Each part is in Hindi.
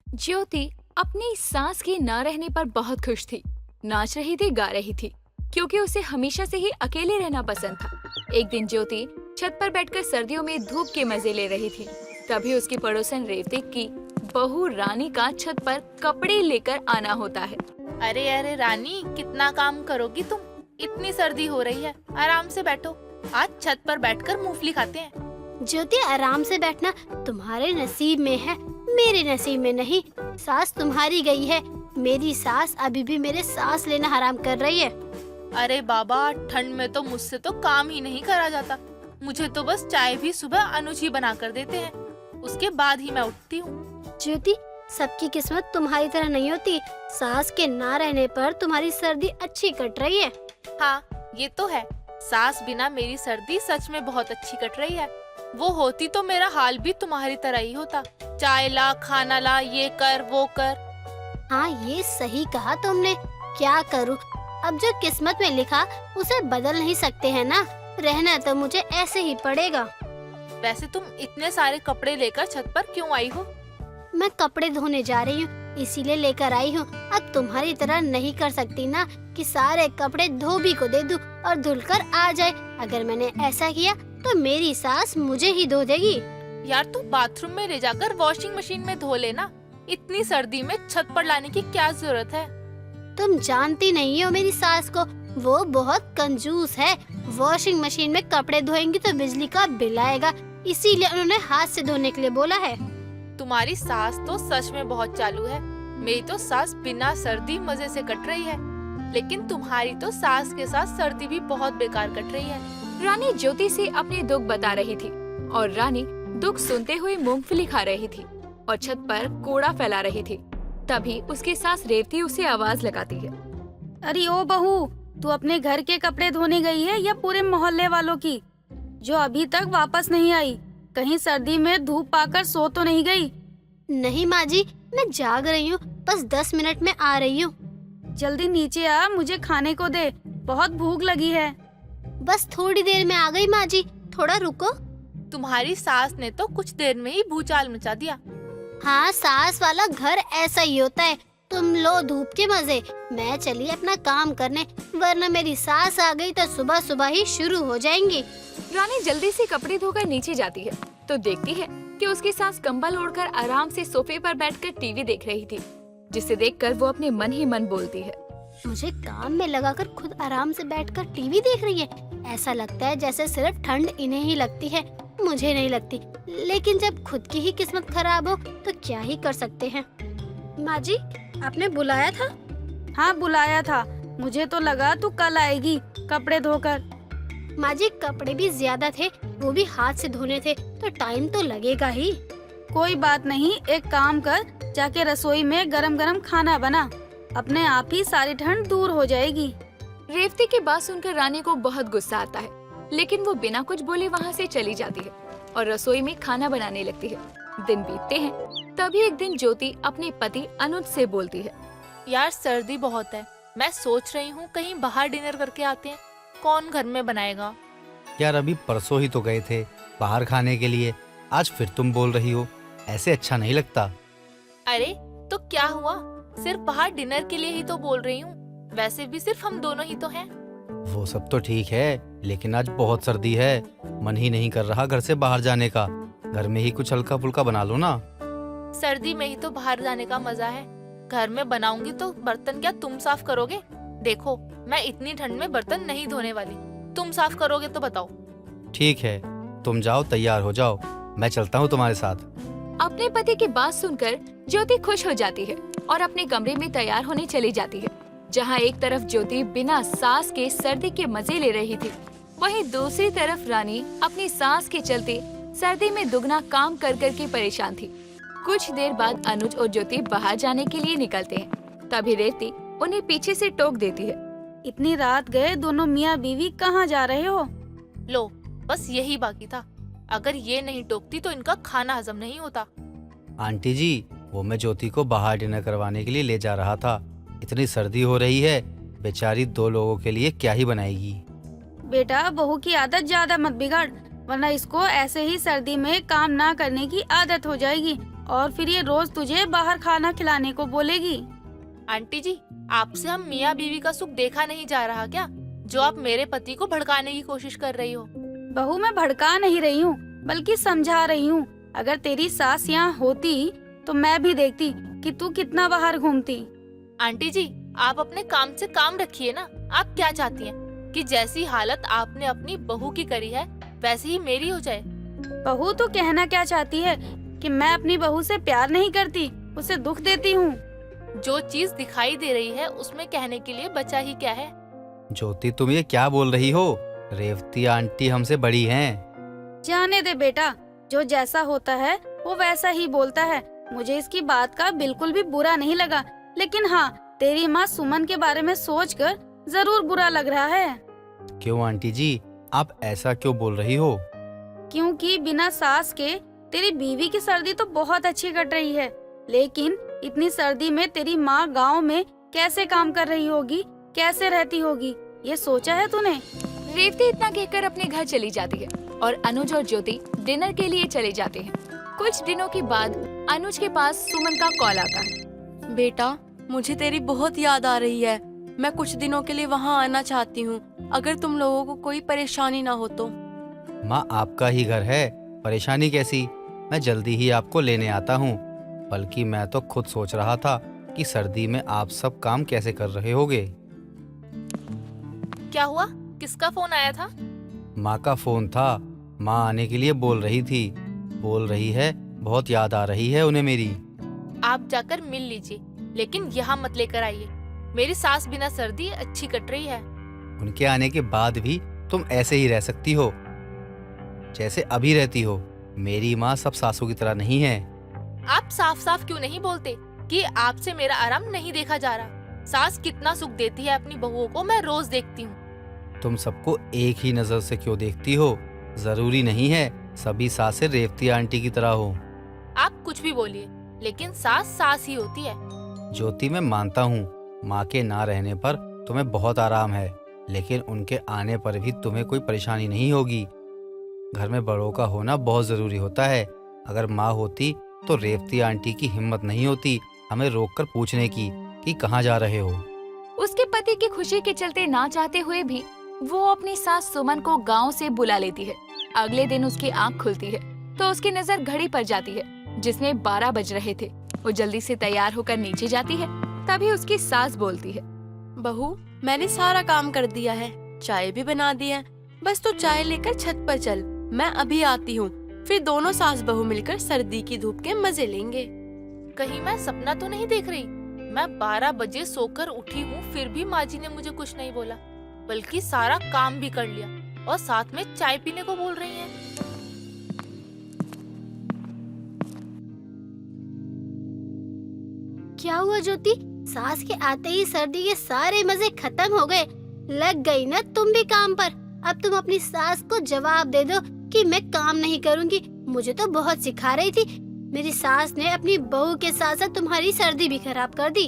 ज्योति अपनी सास के न रहने पर बहुत खुश थी। नाच रही थी, गा रही थी, क्योंकि उसे हमेशा से ही अकेले रहना पसंद था। एक दिन ज्योति छत पर बैठकर सर्दियों में धूप के मजे ले रही थी। तभी उसकी पड़ोसन रेवती की बहू रानी का छत पर कपड़े लेकर आना होता है। अरे अरे रानी, कितना काम करोगी तुम? इतनी सर्दी हो रही है, आराम से बैठो। आज छत पर बैठकर मूंगफली खाते हैं। ज्योति, आराम से बैठना तुम्हारे नसीब में है, मेरे नसीब में नहीं। सास तुम्हारी गई है, मेरी सास अभी भी मेरे सांस लेना हराम कर रही है। अरे बाबा, ठंड में तो मुझसे तो काम ही नहीं करा जाता। मुझे तो बस चाय भी सुबह अनुज ही बना कर देते हैं, उसके बाद ही मैं उठती हूँ। ज्योति, सबकी किस्मत तुम्हारी तरह नहीं होती। सास के ना रहने पर तुम्हारी सर्दी अच्छी कट रही है। हाँ, ये तो है। सास बिना मेरी सर्दी सच में बहुत अच्छी कट रही है। वो होती तो मेरा हाल भी तुम्हारी तरह ही होता। चाय ला, खाना ला, ये कर वो कर। हाँ, ये सही कहा तुमने। क्या करूँ, अब जो किस्मत में लिखा उसे बदल नहीं सकते हैं ना। रहना तो मुझे ऐसे ही पड़ेगा। वैसे तुम इतने सारे कपड़े लेकर छत पर क्यों आई हो? मैं कपड़े धोने जा रही हूँ, इसीलिए लेकर आई हूँ। अब तुम्हारी तरह नहीं कर सकती ना कि सारे कपड़े धोबी को दे दूँ और धुलकर आ जाए। अगर मैंने ऐसा किया तो मेरी सास मुझे ही धो देगी। यार, तू बाथरूम में ले जाकर वॉशिंग मशीन में धो लेना। इतनी सर्दी में छत पर लाने की क्या जरूरत है? तुम जानती नहीं हो मेरी सास को, वो बहुत कंजूस है। वॉशिंग मशीन में कपड़े धोएंगी तो बिजली का बिल आएगा, इसीलिए उन्होंने हाथ से धोने के लिए बोला है। तुम्हारी सास तो सच में बहुत चालू है। मेरी तो सास बिना सर्दी मजे से कट रही है, लेकिन तुम्हारी तो सास के साथ सर्दी भी बहुत बेकार कट रही है। रानी ज्योति से अपने दुख बता रही थी और रानी दुख सुनते हुए मूंगफली खा रही थी और छत पर कूड़ा फैला रही थी। तभी उसकी सास रेवती उसे आवाज लगाती है। अरे ओ बहू, तू अपने घर के कपड़े धोने गई है या पूरे मोहल्ले वालों की, जो अभी तक वापस नहीं आई? कहीं सर्दी में धूप पाकर सो तो नहीं गई? नहीं माँ जी, मैं जाग रही हूँ, बस 10 मिनट में आ रही हूँ। जल्दी नीचे आ, मुझे खाने को दे, बहुत भूख लगी है। बस थोड़ी देर में आ गई माँ जी, थोड़ा रुको। तुम्हारी सास ने तो कुछ देर में ही भूचाल मचा दिया। हाँ, सास वाला घर ऐसा ही होता है। तुम लो धूप के मजे, मैं चली अपना काम करने, वरना मेरी सास आ गई तो सुबह सुबह ही शुरू हो जाएंगी। रानी जल्दी से कपड़े धोकर नीचे जाती है तो देखती है कि उसकी सास कंबल ओढ़कर आराम से सोफे पर बैठकर टीवी देख रही थी, जिसे देखकर वो अपने मन ही मन बोलती है। मुझे काम में लगाकर खुद आराम से बैठकर टीवी देख रही है। ऐसा लगता है जैसे सिर्फ ठंड इन्हें ही लगती है, मुझे नहीं लगती। लेकिन जब खुद की ही किस्मत खराब हो तो क्या ही कर सकते हैं। माँ जी, आपने बुलाया था? हाँ, बुलाया था। मुझे तो लगा तू कल आएगी कपड़े धोकर। माँ जी, कपड़े भी ज्यादा थे, वो भी हाथ से धोने थे, तो टाइम तो लगेगा ही। कोई बात नहीं, एक काम कर, जाके रसोई में गरम गरम खाना बना, अपने आप ही सारी ठंड दूर हो जाएगी। रेवती की बात सुनकर रानी को बहुत गुस्सा आता है, लेकिन वो बिना कुछ बोले वहाँ से चली जाती है और रसोई में खाना बनाने लगती है। दिन बीतते हैं, तभी एक दिन ज्योति अपने पति अनुज से बोलती है। यार, सर्दी बहुत है, मैं सोच रही हूँ कहीं बाहर डिनर करके आते हैं। कौन घर में बनाएगा? यार, अभी परसों ही तो गए थे बाहर खाने के लिए, आज फिर तुम बोल रही हो, ऐसे अच्छा नहीं लगता। अरे तो क्या हुआ, सिर्फ बाहर डिनर के लिए ही तो बोल रही हूँ। वैसे भी सिर्फ हम दोनों ही तो हैं। वो सब तो ठीक है, लेकिन आज बहुत सर्दी है, मन ही नहीं कर रहा घर से बाहर जाने का। घर में ही कुछ हल्का फुल्का बना लो ना। सर्दी में ही तो बाहर जाने का मजा है। घर में बनाऊंगी तो बर्तन क्या तुम साफ करोगे? देखो, मैं इतनी ठंड में बर्तन नहीं धोने वाली, तुम साफ करोगे तो बताओ। ठीक है, तुम जाओ, तैयार हो जाओ, मैं चलता हूँ तुम्हारे साथ। अपने पति की बात सुनकर ज्योति खुश हो जाती है और अपने कमरे में तैयार होने चली जाती है। जहाँ एक तरफ ज्योति बिना सास के सर्दी के मजे ले रही थी, वहीं दूसरी तरफ रानी अपनी सास के चलते सर्दी में दुगना काम कर कर के परेशान थी। कुछ देर बाद अनुज और ज्योति बाहर जाने के लिए निकलते हैं। तभी रेवती उन्हें पीछे से टोक देती है। इतनी रात गए दोनों मियाँ बीवी, कहाँ जा रहे हो? लो, बस यही बाकी था। अगर ये नहीं टोकती तो इनका खाना हजम नहीं होता। आंटी जी, वो मैं ज्योति को बाहर डिनर करवाने के लिए ले जा रहा था। इतनी सर्दी हो रही है, बेचारी 2 लोगों के लिए क्या ही बनाएगी। बेटा, बहू की आदत ज्यादा मत बिगाड़, वरना इसको ऐसे ही सर्दी में काम ना करने की आदत हो जाएगी और फिर ये रोज तुझे बाहर खाना खिलाने को बोलेगी। आंटी जी, आपसे हम मियाँ बीवी का सुख देखा नहीं जा रहा क्या, जो आप मेरे पति को भड़काने की कोशिश कर रही हो? बहू, मैं भड़का नहीं रही हूँ, बल्कि समझा रही हूँ। अगर तेरी सास यहाँ होती तो मैं भी देखती कि तू कितना बाहर घूमती। आंटी जी, आप अपने काम से काम रखिए ना। आप क्या चाहती हैं कि जैसी हालत आपने अपनी बहू की करी है वैसी ही मेरी हो जाए? बहू, तो कहना क्या चाहती है कि मैं अपनी बहू से प्यार नहीं करती, उसे दुख देती हूँ? जो चीज दिखाई दे रही है उसमें कहने के लिए बचा ही क्या है? ज्योति, तुम ये क्या बोल रही हो? रेवती आंटी हमसे बड़ी हैं। जाने दे बेटा, जो जैसा होता है वो वैसा ही बोलता है। मुझे इसकी बात का बिल्कुल भी बुरा नहीं लगा, लेकिन हाँ, तेरी माँ सुमन के बारे में सोचकर जरूर बुरा लग रहा है। क्यों आंटी जी, आप ऐसा क्यों बोल रही हो? क्योंकि बिना सास के तेरी बीवी की सर्दी तो बहुत अच्छी कट रही है, लेकिन इतनी सर्दी में तेरी माँ गांव में कैसे काम कर रही होगी, कैसे रहती होगी, ये सोचा है तूने? रेवती इतना कहकर अपने घर चली जाती है और अनुज और ज्योति डिनर के लिए चले जाते हैं। कुछ दिनों के बाद अनुज के पास सुमन का कॉल आता है। बेटा, मुझे तेरी बहुत याद आ रही है। मैं कुछ दिनों के लिए वहाँ आना चाहती हूँ, अगर तुम लोगों को कोई परेशानी ना हो तो। माँ, आपका ही घर है, परेशानी कैसी? मैं जल्दी ही आपको लेने आता हूँ। बल्कि मैं तो खुद सोच रहा था कि सर्दी में आप सब काम कैसे कर रहे होगे। क्या हुआ? किसका फोन आया था? माँ का फोन था। माँ आने के लिए बोल रही थी। बोल रही है बहुत याद आ रही है उन्हें मेरी। आप जाकर मिल लीजिए, लेकिन यहाँ मत लेकर आइए। मेरी सास बिना सर्दी अच्छी कट रही है। उनके आने के बाद भी तुम ऐसे ही रह सकती हो जैसे अभी रहती हो। मेरी माँ सब सासू की तरह नहीं है। आप साफ साफ क्यों नहीं बोलते कि आपसे मेरा आराम नहीं देखा जा रहा? सास कितना सुख देती है अपनी बहुओं को, मैं रोज देखती हूँ। तुम सबको एक ही नजर से क्यों देखती हो? जरूरी नहीं है सभी सासें रेवती आंटी की तरह हो। आप कुछ भी बोलिए, लेकिन सास सास ही होती है। ज्योति, मैं मानता हूँ माँ के ना रहने पर तुम्हें बहुत आराम है, लेकिन उनके आने पर भी तुम्हें कोई परेशानी नहीं होगी। घर में बड़ों का होना बहुत जरूरी होता है। अगर माँ होती तो रेवती आंटी की हिम्मत नहीं होती हमें रोककर पूछने की कि कहाँ जा रहे हो। उसके पति की खुशी के चलते ना चाहते हुए भी वो अपनी सास सुमन को गांव से बुला लेती है। अगले दिन उसकी आंख खुलती है तो उसकी नजर घड़ी पर जाती है जिसमें 12 बज रहे थे। वो जल्दी से तैयार होकर नीचे जाती है। तभी उसकी सास बोलती है, बहू, मैंने सारा काम कर दिया है, चाय भी बना दी है, बस तू चाय लेकर छत पर चल, मैं अभी आती हूँ। फिर दोनों सास बहू मिलकर सर्दी की धूप के मजे लेंगे। कहीं मैं सपना तो नहीं देख रही? मैं 12 बजे सोकर उठी हूँ, फिर भी माँ जी ने मुझे कुछ नहीं बोला, बल्कि सारा काम भी कर लिया और साथ में चाय पीने को बोल रही हैं। क्या हुआ ज्योति? सास के आते ही सर्दी के सारे मजे खत्म हो गए। लग गई ना तुम भी काम पर। अब तुम अपनी सास को जवाब दे दो कि मैं काम नहीं करूंगी। मुझे तो बहुत सिखा रही थी। मेरी सास ने अपनी बहू के साथ साथ तुम्हारी सर्दी भी खराब कर दी।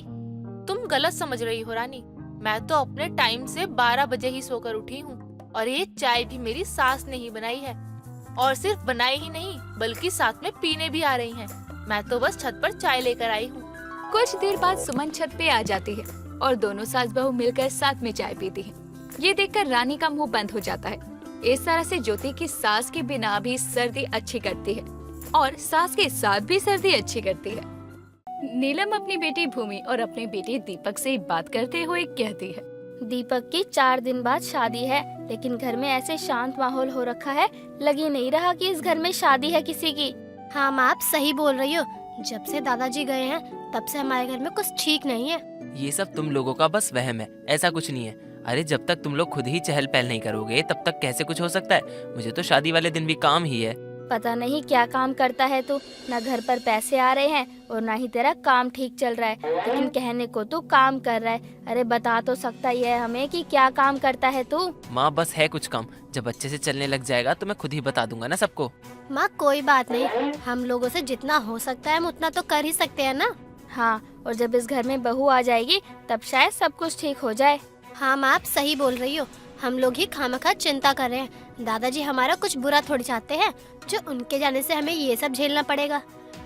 तुम गलत समझ रही हो रानी। मैं तो अपने टाइम से 12 बजे ही सोकर उठी हूँ और ये चाय भी मेरी सास ने ही बनाई है। और सिर्फ बनाई ही नहीं, बल्कि साथ में पीने भी आ रही हैं। मैं तो बस छत पर चाय लेकर आई हूँ। कुछ देर बाद सुमन छत पे आ जाती है और दोनों सास बहू मिलकर साथ में चाय पीती हैं। ये देखकर रानी का मुंह बंद हो जाता है। इस तरह से ज्योति की सास के बिना भी सर्दी अच्छी करती है और सास के साथ भी सर्दी अच्छी करती है। नीलम अपनी बेटी भूमि और अपने बेटे दीपक से बात करते हुए कहती है, दीपक की 4 दिन बाद शादी है, लेकिन घर में ऐसे शांत माहौल हो रखा है, लग ही नहीं रहा कि इस घर में शादी है किसी की। हाँ माँ, आप सही बोल रही हो। जब से दादाजी गए हैं तब से हमारे घर में कुछ ठीक नहीं है। ये सब तुम लोगों का बस वहम है, ऐसा कुछ नहीं है। अरे जब तक तुम लोग खुद ही चहल पहल नहीं करोगे तब तक कैसे कुछ हो सकता है? मुझे तो शादी वाले दिन भी काम ही है। पता नहीं क्या काम करता है तू, ना घर पर पैसे आ रहे हैं और ना ही तेरा काम ठीक चल रहा है, लेकिन कहने को तू काम कर रहा है। अरे बता तो सकता ही है हमें कि क्या काम करता है तू? माँ, बस है कुछ काम, जब अच्छे से चलने लग जाएगा तो मैं खुद ही बता दूंगा ना सबको। माँ कोई बात नहीं, हम लोगों से जितना हो सकता है हम उतना तो कर ही सकते हैं ना। हाँ, और जब इस घर में बहू आ जाएगी तब शायद सब कुछ ठीक हो जाए। हाँ माँ, आप सही बोल रही हो। हम लोग ही खामखा चिंता कर रहे हैं। दादाजी हमारा कुछ बुरा थोड़ी चाहते हैं जो उनके जाने से हमें ये सब झेलना पड़ेगा।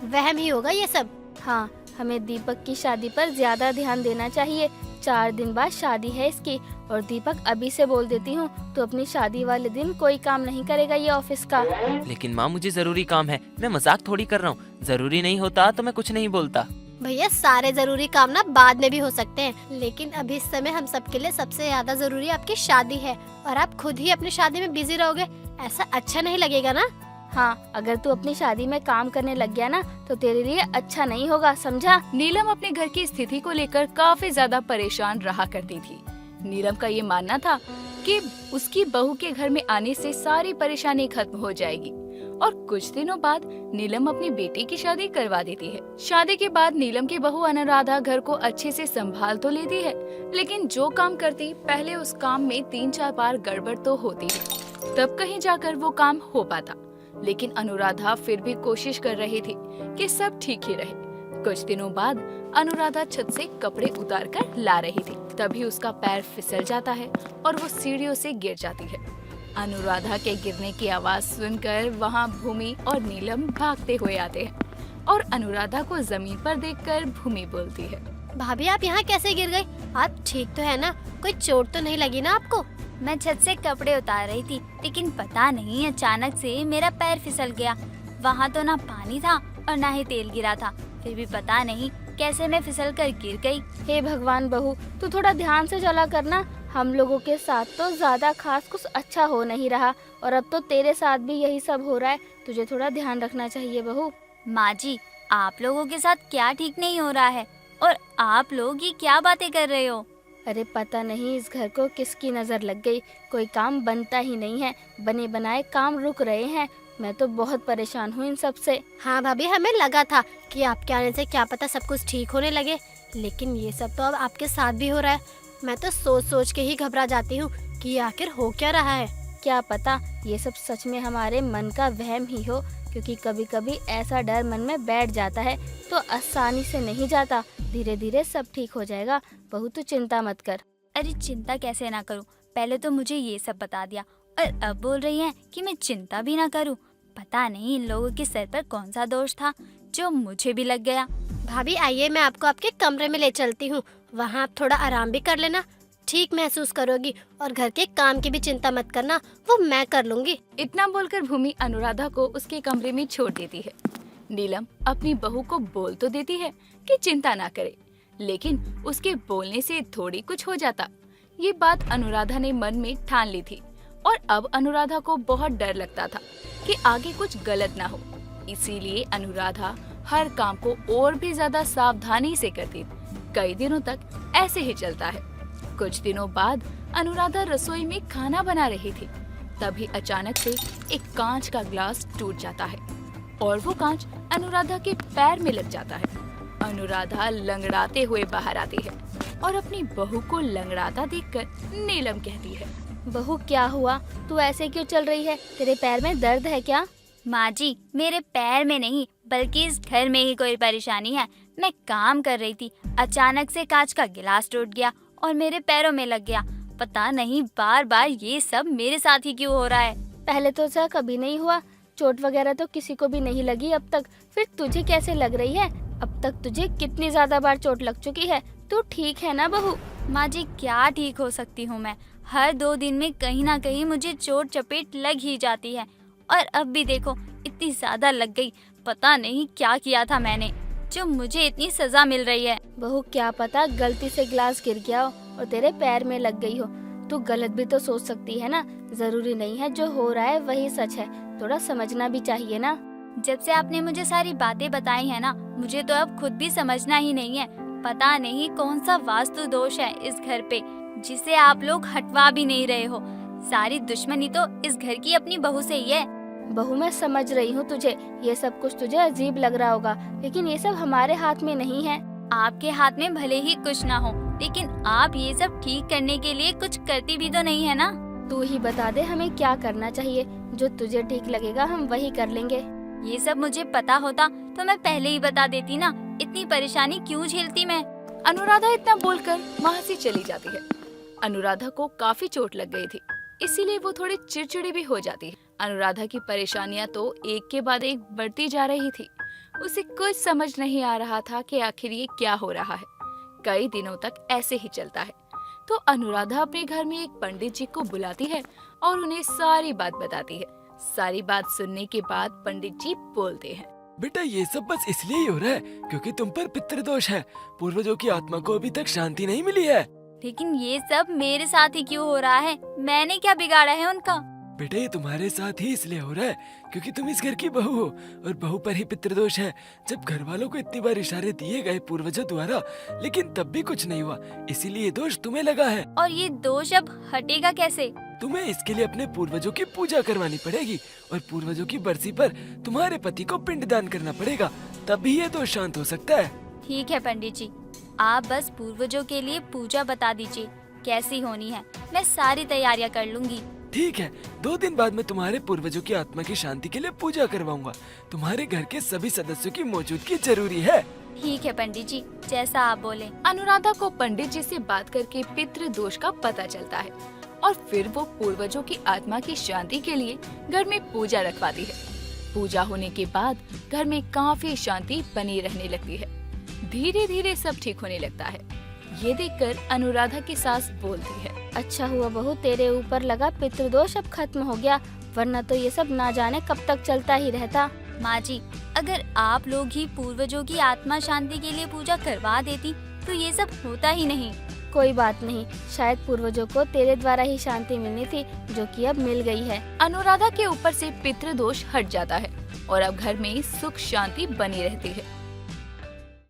वहम ही होगा ये सब। हाँ, हमें दीपक की शादी पर ज्यादा ध्यान देना चाहिए। 4 दिन बाद शादी है इसकी, और दीपक अभी से बोल देती हूँ तो अपनी शादी वाले दिन कोई काम नहीं करेगा ये ऑफिस का। लेकिन माँ मुझे जरूरी काम है, मैं मजाक थोड़ी कर रहा हूँ। जरूरी नहीं होता तो मैं कुछ नहीं बोलता। भैया सारे जरूरी काम ना बाद में भी हो सकते हैं, लेकिन अभी इस समय हम सबके लिए सबसे ज्यादा जरूरी आपकी शादी है, और आप खुद ही अपनी शादी में बिजी रहोगे, ऐसा अच्छा नहीं लगेगा ना। हाँ, अगर तू अपनी शादी में काम करने लग गया ना तो तेरे लिए अच्छा नहीं होगा, समझा? नीलम अपने घर की स्थिति को लेकर काफी ज्यादा परेशान रहा करती थी। नीलम का ये मानना था कि उसकी बहू के घर में आने से सारी परेशानी खत्म हो जाएगी, और कुछ दिनों बाद नीलम अपनी बेटी की शादी करवा देती है। शादी के बाद नीलम की बहू अनुराधा घर को अच्छे से संभाल तो लेती है, लेकिन जो काम करती पहले उस काम में 3-4 बार गड़बड़ तो होती है, तब कहीं जाकर वो काम हो पाता। लेकिन अनुराधा फिर भी कोशिश कर रही थी कि सब ठीक ही रहे। कुछ दिनों बाद अनुराधा छत से कपड़े उतार कर ला रही थी, तभी उसका पैर फिसल जाता है और वो सीढ़ियों से गिर जाती है। अनुराधा के गिरने की आवाज सुनकर वहाँ भूमि और नीलम भागते हुए आते हैं, और अनुराधा को जमीन पर देखकर भूमि बोलती है, भाभी आप यहाँ कैसे गिर गई? आप ठीक तो है ना? कोई चोट तो नहीं लगी ना आपको? मैं छत से कपड़े उतार रही थी, लेकिन पता नहीं अचानक से मेरा पैर फिसल गया। वहाँ तो ना पानी था और ना ही तेल गिरा था, फिर भी पता नहीं कैसे मैं फिसल कर गिर गई। हे भगवान बहू, तू थोड़ा ध्यान से चला करना। हम लोगों के साथ तो ज्यादा खास कुछ अच्छा हो नहीं रहा, और अब तो तेरे साथ भी यही सब हो रहा है। तुझे थोड़ा ध्यान रखना चाहिए बहू। माँ जी, आप लोगों के साथ क्या ठीक नहीं हो रहा है? और आप लोग ये क्या बातें कर रहे हो? अरे पता नहीं इस घर को किसकी नजर लग गई, कोई काम बनता ही नहीं है, बने बनाए काम रुक रहे हैं। मैं तो बहुत परेशान हूँ इन सब से। हाँ भाभी, हमें लगा था कि आपके आने से क्या पता सब कुछ ठीक होने लगे, लेकिन ये सब तो अब आपके साथ भी हो रहा है। मैं तो सोच सोच के ही घबरा जाती हूँ कि आखिर हो क्या रहा है। क्या पता ये सब सच में हमारे मन का वहम ही हो, क्योंकि कभी कभी ऐसा डर मन में बैठ जाता है तो आसानी से नहीं जाता। धीरे धीरे सब ठीक हो जाएगा। बहू तू चिंता मत कर। अरे चिंता कैसे ना करूं? पहले तो मुझे ये सब बता दिया और अब बोल रही हैं कि मैं चिंता भी ना करूं। पता नहीं इन लोगों के सर पर कौन सा दोष था जो मुझे भी लग गया। भाभी आइए, मैं आपको आपके कमरे में ले चलती हूँ, वहाँ आप थोड़ा आराम भी कर लेना, ठीक महसूस करोगी, और घर के काम की भी चिंता मत करना, वो मैं कर लूँगी। इतना बोलकर भूमि अनुराधा को उसके कमरे में छोड़ देती है। नीलम अपनी बहू को बोल तो देती है कि चिंता ना करे, लेकिन उसके बोलने से थोड़ी कुछ हो जाता। ये बात अनुराधा ने मन में ठान ली थी, और अब अनुराधा को बहुत डर लगता था कि आगे कुछ गलत ना हो। इसीलिए अनुराधा हर काम को और भी ज्यादा सावधानी से करती। कई दिनों तक ऐसे ही चलता है। कुछ दिनों बाद अनुराधा रसोई में खाना बना रही थी, तभी अचानक से एक कांच का ग्लास टूट जाता है, और वो कांच अनुराधा के पैर में लग जाता है। अनुराधा लंगड़ाते हुए बाहर आती है, और अपनी बहू को लंगड़ाता देखकर नीलम कहती है, बहू क्या हुआ? तू ऐसे क्यों चल रही है? तेरे पैर में दर्द है क्या? माँ जी, मेरे पैर में नहीं बल्कि इस घर में ही कोई परेशानी है। मैं काम कर रही थी, अचानक से कांच का गिलास टूट गया और मेरे पैरों में लग गया। पता नहीं बार बार ये सब मेरे साथ ही क्यों हो रहा है। पहले तो ऐसा कभी नहीं हुआ, चोट वगैरह तो किसी को भी नहीं लगी अब तक, फिर तुझे कैसे लग रही है? अब तक तुझे कितनी ज्यादा बार चोट लग चुकी है। तू ठीक है ना बहू? माँ जी, क्या ठीक हो सकती हूँ मैं? हर 2 दिन में कहीं ना कहीं मुझे चोट चपेट लग ही जाती है, और अब भी देखो इतनी ज्यादा लग गई। पता नहीं क्या किया था मैंने जो मुझे इतनी सजा मिल रही है। बहू क्या पता गलती से ग्लास गिर गया हो और तेरे पैर में लग गई हो। तू गलत भी तो सोच सकती है ना, जरूरी नहीं है जो हो रहा है वही सच है, थोड़ा समझना भी चाहिए ना। जब से आपने मुझे सारी बातें बताई है ना, मुझे तो अब खुद भी समझना ही नहीं है। पता नहीं कौन सा वास्तु दोष है इस घर पे जिसे आप लोग हटवा भी नहीं रहे हो। सारी दुश्मनी तो इस घर की अपनी बहू से ही है। बहू मैं समझ रही हूँ तुझे, ये सब कुछ तुझे अजीब लग रहा होगा, लेकिन ये सब हमारे हाथ में नहीं है। आपके हाथ में भले ही कुछ ना हो, लेकिन आप ये सब ठीक करने के लिए कुछ करती भी तो नहीं है ना। तू ही बता दे हमें क्या करना चाहिए, जो तुझे ठीक लगेगा हम वही कर लेंगे। ये सब मुझे पता होता तो मैं पहले ही बता देती ना, इतनी परेशानी क्यों झेलती मैं। अनुराधा इतना बोलकर वहाँ से चली जाती है। अनुराधा को काफी चोट लग गई थी, इसीलिए वो थोड़ी चिड़चिड़ी भी हो जाती है। अनुराधा की परेशानियां तो एक के बाद एक बढ़ती जा रही थी। उसे कुछ समझ नहीं आ रहा था कि आखिर ये क्या हो रहा है। कई दिनों तक ऐसे ही चलता है। तो अनुराधा अपने घर में एक पंडित जी को बुलाती है और उन्हें सारी बात बताती है। सारी बात सुनने के बाद पंडित जी बोलते हैं, बेटा ये सब बस इसलिए ही हो रहा है क्योंकि तुम पर पितृदोष है। पूर्वजों की आत्मा को अभी तक शांति नहीं मिली है। लेकिन ये सब मेरे साथ ही क्यों हो रहा है? मैंने क्या बिगाड़ा है उनका? बेटा ये तुम्हारे साथ ही इसलिए हो रहा है क्योंकि तुम इस घर की बहू हो और बहू पर ही पितृदोष है। जब घर वालों को इतनी बार इशारे दिए गए पूर्वजों द्वारा, लेकिन तब भी कुछ नहीं हुआ, इसीलिए दोष तुम्हें लगा है। और ये दोष अब हटेगा कैसे? तुम्हें इसके लिए अपने पूर्वजों की पूजा करवानी पड़ेगी और पूर्वजों की बरसी पर तुम्हारे पति को पिंडदान करना पड़ेगा, तभी ये दोष शांत हो सकता है। ठीक है पंडित जी, आप बस पूर्वजों के लिए पूजा बता दीजिए कैसी होनी है, मैं सारी तैयारियां कर लूंगी। ठीक है, 2 दिन बाद मैं तुम्हारे पूर्वजों की आत्मा की शांति के लिए पूजा करवाऊंगा। तुम्हारे घर के सभी सदस्यों की मौजूदगी जरूरी है। ठीक है पंडित जी, जैसा आप बोले। अनुराधा को पंडित जी से बात करके पितृ दोष का पता चलता है और फिर वो पूर्वजों की आत्मा की शांति के लिए घर में पूजा रखवाती है। पूजा होने के बाद घर में काफी शांति बनी रहने लगती है। धीरे धीरे सब ठीक होने लगता है। ये देखकर अनुराधा की सास बोलती है, अच्छा हुआ बहू तेरे ऊपर लगा पितृदोष अब खत्म हो गया, वरना तो ये सब ना जाने कब तक चलता ही रहता। माँ जी, अगर आप लोग ही पूर्वजों की आत्मा शांति के लिए पूजा करवा देती तो ये सब होता ही नहीं। कोई बात नहीं, शायद पूर्वजों को तेरे द्वारा ही शांति मिलनी थी, जो कि अब मिल गई है। अनुराधा के ऊपर से पितृदोष हट जाता है और अब घर में सुख शांति बनी रहती है।